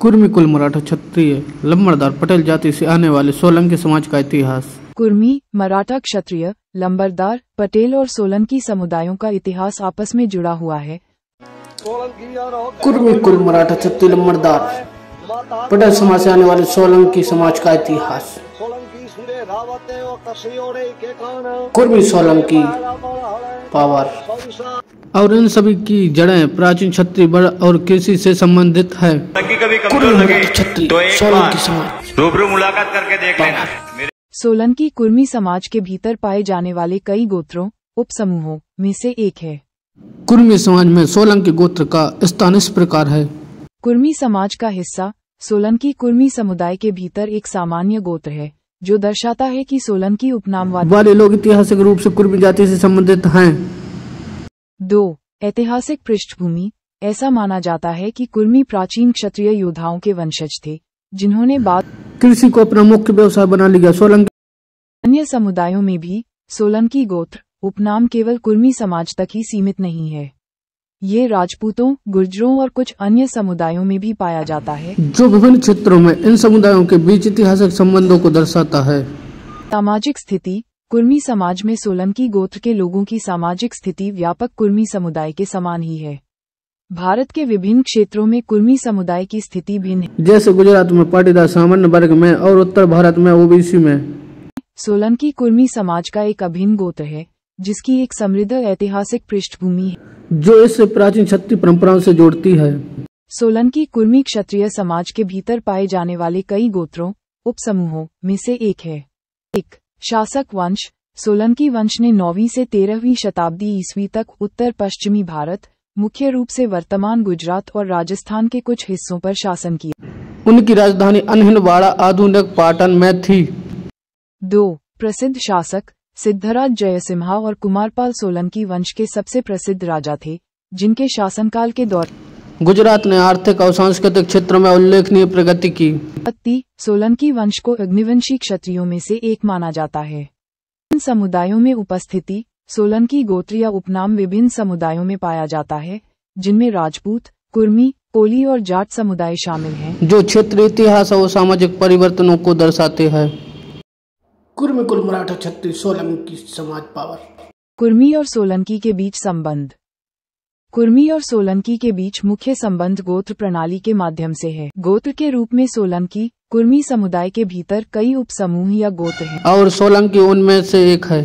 कुर्मी कुल मराठा क्षत्रिय लंबरदार पटेल जाति से आने वाले सोलंकी समाज का इतिहास। कुर्मी, मराठा, क्षत्रिय, लंबरदार, पटेल और सोलंकी समुदायों का इतिहास आपस में जुड़ा हुआ है। कुर्मी कुल मराठा क्षत्रिय लंबरदार पटेल समाज से आने वाले सोलंकी समाज का इतिहास। कुर्मी सोलंकी पावर और इन सभी की जड़ें प्राचीन क्षत्रिय वर्ण और कृषि से संबंधित है। रूबरू मुलाकात करके देख लेना। सोलंकी कुर्मी समाज के भीतर पाए जाने वाले कई गोत्रों उप समूहों में से एक है। कुर्मी समाज में सोलंकी गोत्र का स्थान इस प्रकार है। कुर्मी समाज का हिस्सा सोलंकी कुर्मी समुदाय के भीतर एक सामान्य गोत्र है जो दर्शाता है कि सोलंकी उपनाम वाले लोग ऐतिहासिक रूप से कुर्मी जाति से संबंधित हैं। 2. ऐतिहासिक पृष्ठभूमि। ऐसा माना जाता है कि कुर्मी प्राचीन क्षत्रिय योद्धाओं के वंशज थे जिन्होंने बाद कृषि को अपना मुख्य व्यवसाय बना लिया। सोलंकी अन्य समुदायों में भी सोलंकी गोत्र उपनाम केवल कुर्मी समाज तक ही सीमित नहीं है। ये राजपूतों, गुर्जरों और कुछ अन्य समुदायों में भी पाया जाता है जो विभिन्न क्षेत्रों में इन समुदायों के बीच ऐतिहासिक संबंधों को दर्शाता है। सामाजिक स्थिति। कुर्मी समाज में सोलंकी गोत्र के लोगों की सामाजिक स्थिति व्यापक कुर्मी समुदाय के समान ही है। भारत के विभिन्न क्षेत्रों में कुर्मी समुदाय की स्थिति भिन्न है, जैसे गुजरात में पाटीदार सामान्य वर्ग में और उत्तर भारत में ओबीसी में। सोलंकी कुर्मी समाज का एक अभिन्न गोत्र है जिसकी एक समृद्ध ऐतिहासिक पृष्ठभूमि है जो इसे प्राचीन क्षत्रिय परंपराओं से जोड़ती है। सोलंकी कुर्मी क्षत्रिय समाज के भीतर पाए जाने वाले कई गोत्रों उप समूहों में से एक है। 1. शासक वंश। सोलंकी वंश ने 9वीं से 13वीं शताब्दी ईस्वी तक उत्तर पश्चिमी भारत, मुख्य रूप से वर्तमान गुजरात और राजस्थान के कुछ हिस्सों पर शासन किया। उनकी राजधानी अनहिलवाड़ा आधुनिक पाटन में थी। 2. प्रसिद्ध शासक। सिद्धराज जयसिम्हा और कुमारपाल सोलंकी वंश के सबसे प्रसिद्ध राजा थे जिनके शासनकाल के दौरान गुजरात ने आर्थिक और सांस्कृतिक क्षेत्रों में उल्लेखनीय प्रगति की। सोलंकी वंश को अग्निवंशी क्षत्रियों में से एक माना जाता है। इन समुदायों में उपस्थिति सोलंकी गोत्र या उपनाम विभिन्न समुदायों में पाया जाता है जिनमें राजपूत, कुर्मी, कोली और जाट समुदाय शामिल हैं जो क्षेत्रीय इतिहास और सामाजिक परिवर्तनों को दर्शाते हैं। कुर्मी कुल मराठा क्षत्रिय सोलंकी समाज पावर। कुर्मी और सोलंकी के बीच संबंध। कुर्मी और सोलंकी के बीच मुख्य संबंध गोत्र प्रणाली के माध्यम से है। गोत्र के रूप में सोलंकी कुर्मी समुदाय के भीतर कई उप समूह या गोत्र हैं और सोलंकी उनमें से एक है।